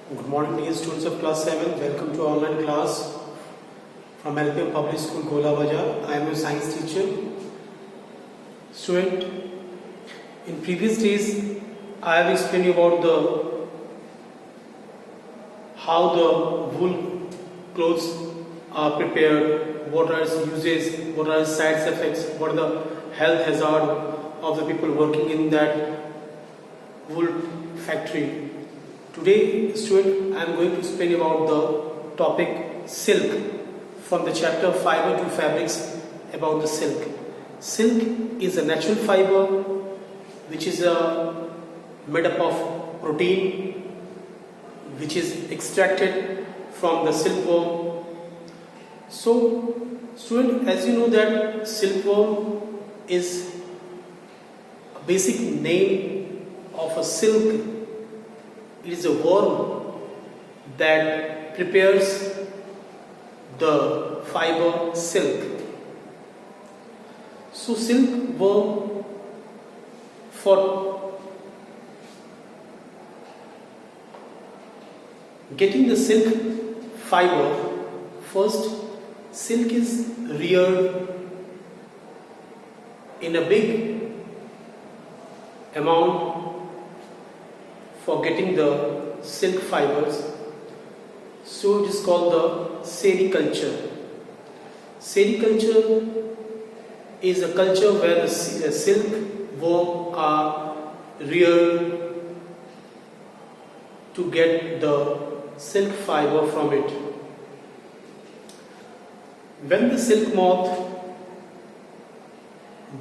Good morning, dear students of class 7. Welcome to online class from LPM Public School, Gola Bajar. I am your science teacher. Student, in previous days, I have explained you about how the wool clothes are prepared, what are its uses, what are its side effects, what are the health hazard of the people working in that wool factory. Today, student, I am going to explain about the topic silk from the chapter Fiber to Fabrics about the silk. Silk is a natural fiber which is made up of protein which is extracted from the silkworm. So, student, as you know that silkworm is a basic name of a silk. It is a worm that prepares the fiber silk. So silkworm, for getting the silk fiber, first silk is reared in a big amount for getting the silk fibers. So it is called the sericulture. Sericulture is a culture where the silk worm are reared to get the silk fiber from it. When the silk moth,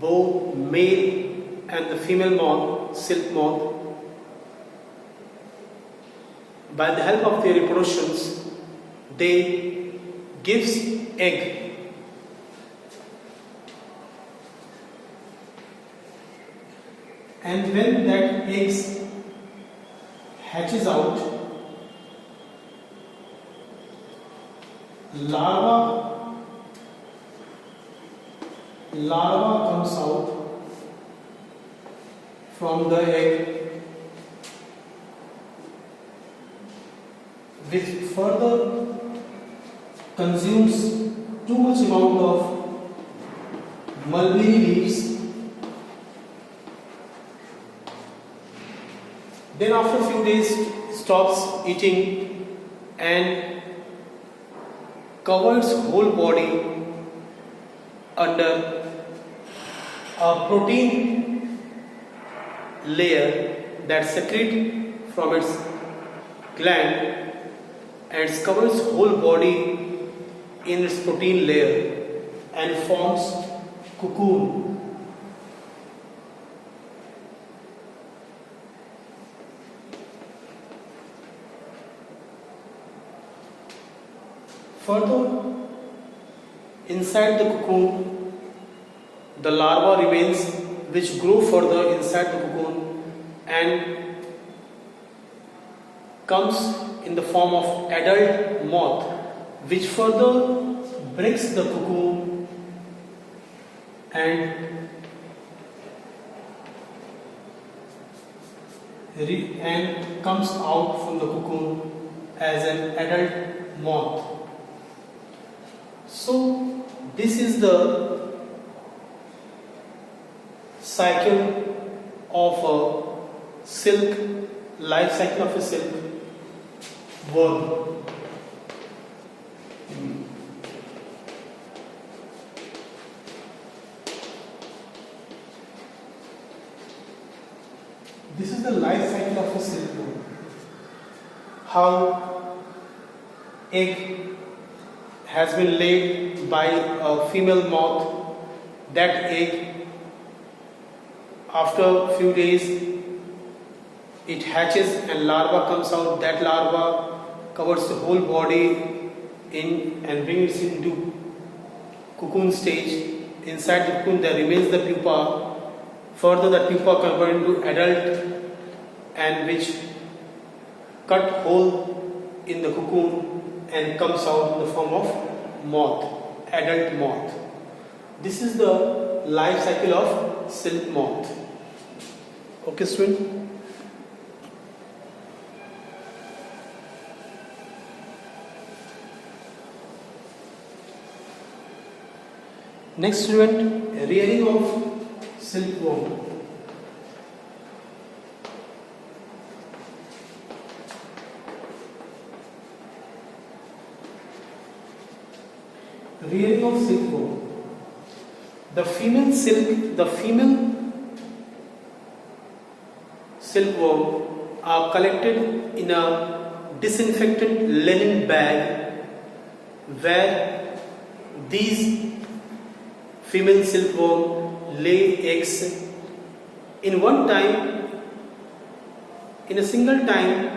both male and the female moth, silk moth, by the help of their reproductions, they gives egg. And when that eggs hatches out, larva comes out from the egg, which further consumes too much amount of mulberry leaves. Then after a few days stops eating and covers whole body under a protein layer that secrete from its gland and covers whole body in its protein layer and forms cocoon. Further, inside the cocoon, the larva remains, which grow further inside the cocoon and comes in the form of adult moth, which further breaks the cocoon and comes out from the cocoon as an adult moth. So this is the cycle of a silk, life cycle of a silk worm. This is the life cycle of a silkworm. How egg has been laid by a female moth. That egg, after a few days, it hatches and larva comes out. That larva covers the whole body in and brings it into cocoon stage. Inside the cocoon there remains the pupa. Further the pupa convert into adult and which cut hole in the cocoon and comes out in the form of moth, adult moth. This is the life cycle of silk moth. Okay, student? Next student, rearing of silkworm. Rearing of silkworm. The female silkworm are collected in a disinfected linen bag where these female silkworm lay eggs. In a single time,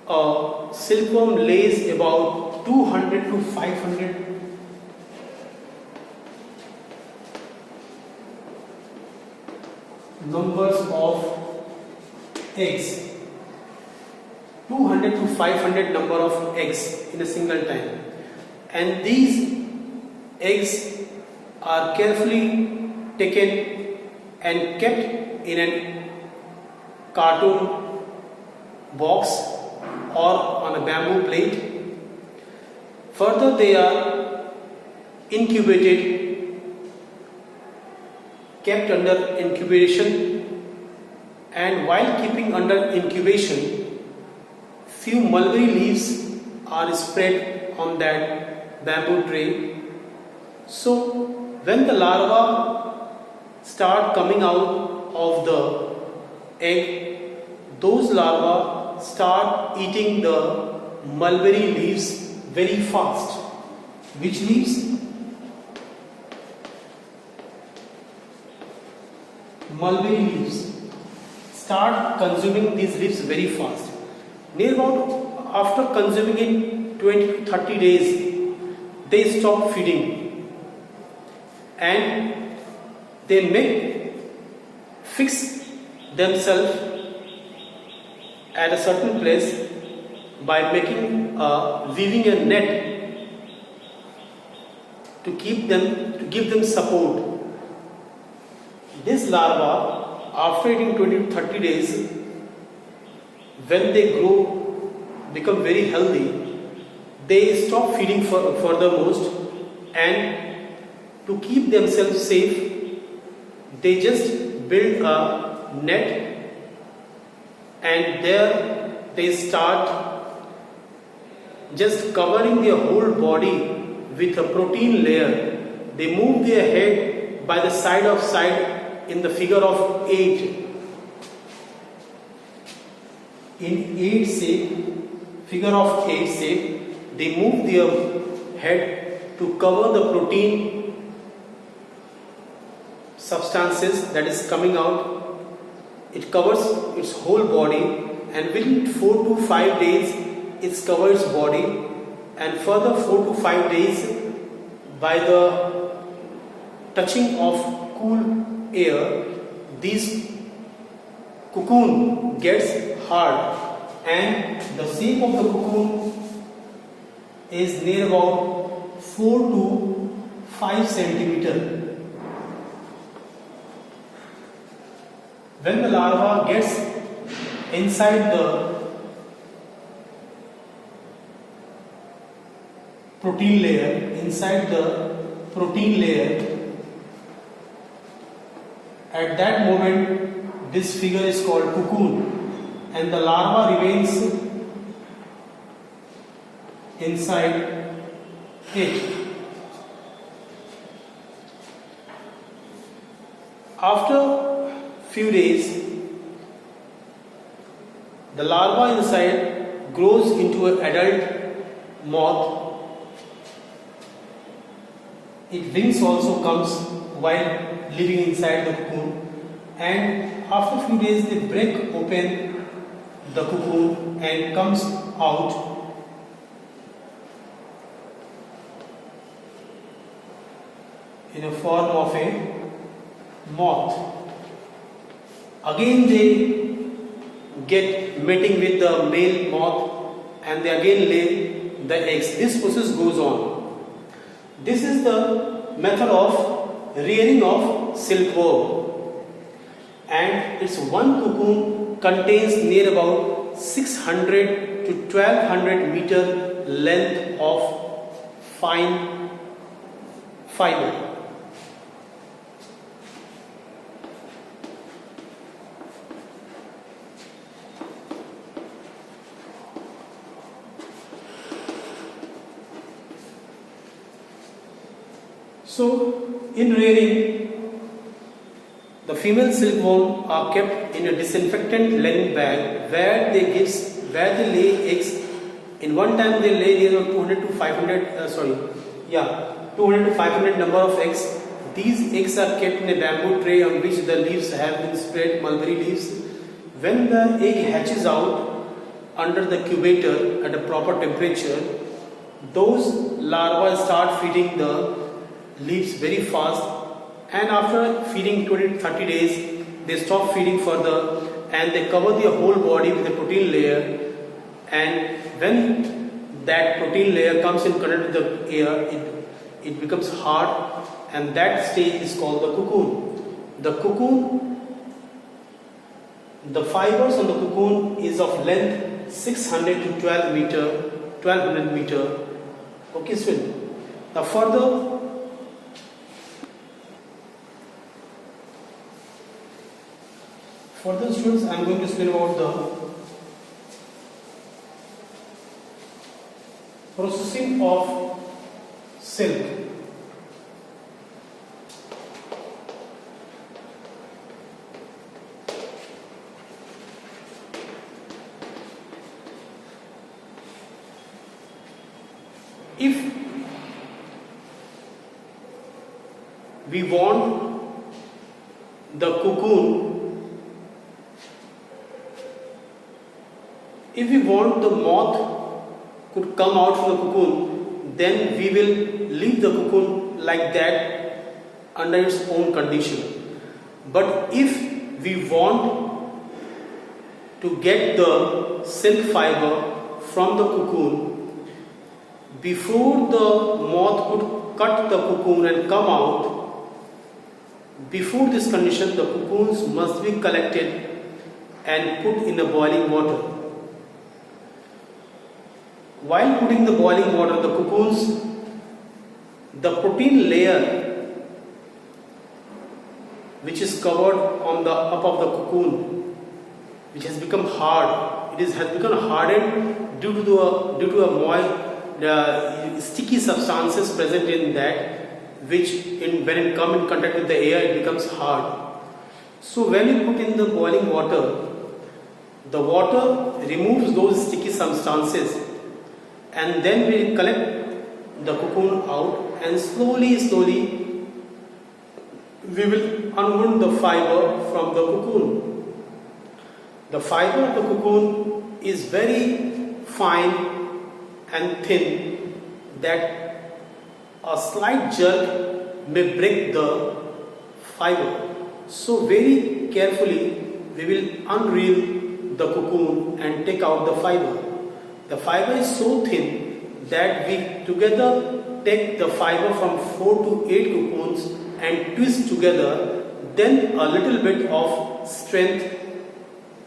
a silkworm lays about 200 to 500 numbers of eggs. 200 to 500 number of eggs in a single time, and these eggs are carefully taken and kept in a carton box or on a bamboo plate. Further, they are incubated, kept under incubation, and while keeping under incubation, few mulberry leaves are spread on that bamboo tray. So when the larvae start coming out of the egg, those larvae start eating the mulberry leaves very fast. Which leaves? Mulberry leaves. Start consuming these leaves very fast. Near about after consuming it 20 to 30 days, they stop feeding and they may fix themselves at a certain place by weaving a net to give them support. This larva, after eating 20 to 30 days, when they grow, become very healthy, they stop feeding furthermost, and to keep themselves safe, they just build a net, and there they start just covering their whole body with a protein layer. They move their head by the side in the figure of 8. In 8 shape, figure of 8 shape, they move their head to cover the protein substances that is coming out. It covers its whole body, and within 4 to 5 days it covers its body, and further 4 to 5 days by the touching of cool air, this cocoon gets hard, and the shape of the cocoon is near about 4 to 5 centimeter. When the larva gets inside the protein layer, at that moment this figure is called cocoon, and the larva remains inside it. After few days, the larva inside grows into an adult moth. Its wings also comes while living inside the cocoon, and after few days they break open the cocoon and comes out. In a form of a moth. Again they get mating with the male moth, and they again lay the eggs. This process goes on. This is the method of rearing of silkworm, and its one cocoon contains near about 600 to 1200 meter length of fine fiber. So in rearing, the female silkworm are kept in a disinfectant linen bag where they lay eggs. In one time they lay near 200 to 500 200 to 500 number of eggs. These eggs are kept in a bamboo tray on which the leaves have been spread, mulberry leaves. When the egg hatches out under the incubator at a proper temperature, those larvae start feeding the leaves very fast, and after feeding 20 to 30 days they stop feeding further and they cover their whole body with a protein layer, and when that protein layer comes in contact with the air, it becomes hard, and that stage is called the cocoon. The cocoon, the fibers on the cocoon is of length 600 to 1200 meter. Okay, so now further students, I am going to explain about the processing of silk. If we want the cocoon, if we want the moth could come out from the cocoon, then we will leave the cocoon like that under its own condition. But if we want to get the silk fiber from the cocoon, before the moth could cut the cocoon and come out, before this condition the cocoons must be collected and put in the boiling water. While putting the boiling water, the cocoons, the protein layer which is covered on the up of the cocoon, which has become hard, has become hardened due to a sticky substances present in that, which when it comes in contact with the air, it becomes hard. So when you put in the boiling water, the water removes those sticky substances, and then we collect the cocoon out, and slowly we will unwound the fiber from the cocoon. The fiber of the cocoon is very fine and thin that a slight jerk may break the fiber. So very carefully we will unreel the cocoon and take out the fiber. The fiber is so thin that we together take the fiber from 4 to 8 cocoons and twist together, then a little bit of strength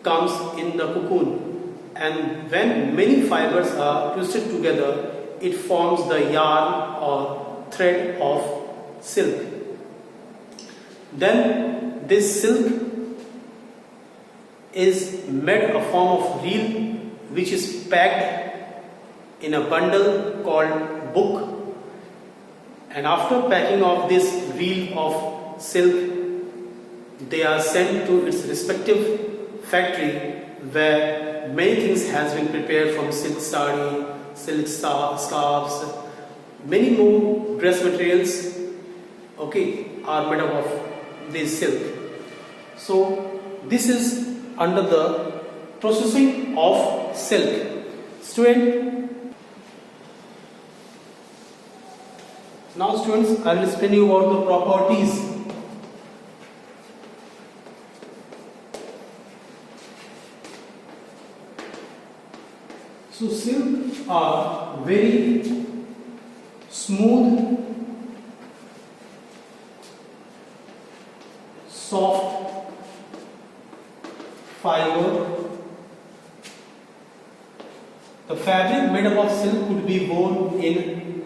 comes in the cocoon, and when many fibers are twisted together, it forms the yarn or thread of silk. Then this silk is made a form of reel, which is packed in a bundle called book, and after packing of this reel of silk, they are sent to its respective factory where many things has been prepared, from silk sari, silk scarves, many more dress materials are made up of this silk. So this is under the processing of silk. Now students, I will explain you about the properties. So silk are very smooth, soft fiber. The fabric made up of silk could be worn in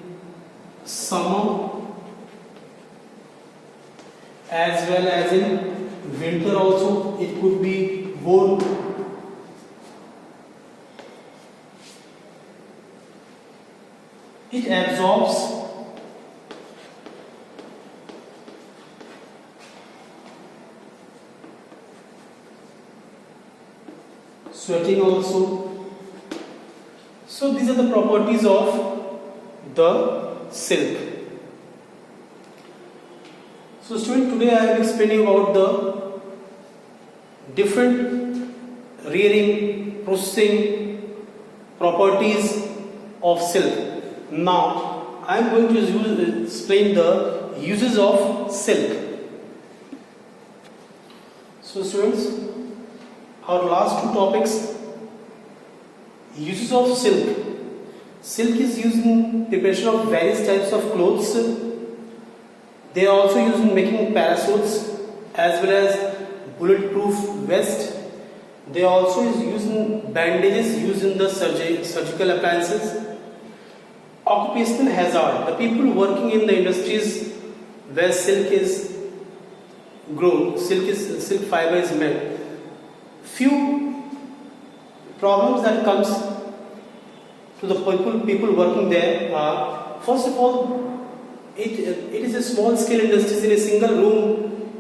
summer as well as in winter also it could be worn. It absorbs sweating also. So these are the properties of the silk. So student, today I am explaining about the different rearing, processing properties of silk. Now I am going to explain the uses of silk. So students, our last two topics, uses of silk. Silk is used in preparation of various types of clothes. They are also used in making parachutes as well as bulletproof vest. They are also used in bandages used in the surgical appliances. Occupational hazard. The people working in the industries where silk is grown, silk fiber is made. Few problems that comes to the people working there are, first of all, it is a small scale industries in a single room.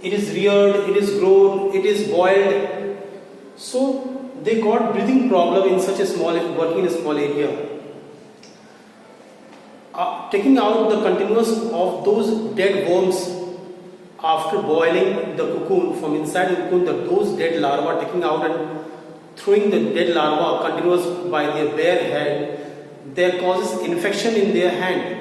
It is reared, it is grown, it is boiled. So they got breathing problem in such a small, working in a small area. Taking out the continuous of those dead worms after boiling the cocoon, from inside the cocoon, those dead larvae taking out and throwing the dead larva continuous by their bare head, there causes infection in their hand.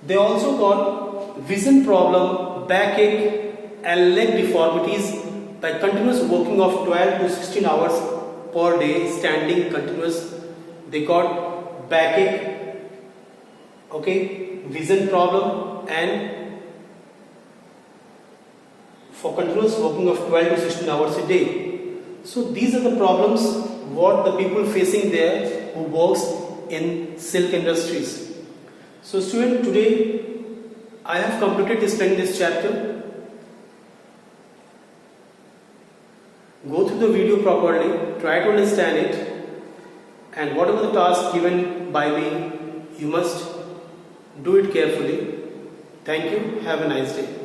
They also got vision problem, backache and leg deformities by continuous working of 12 to 16 hours per day, standing continuous. They got backache, okay, vision problem, and for continuous working of 12 to 16 hours a day. So these are the problems what the people facing there who works in silk industries. So student, today I have completed explaining this chapter. Go through the video properly, try to understand it, and whatever the task given by me, you must do it carefully. Thank you. Have a nice day.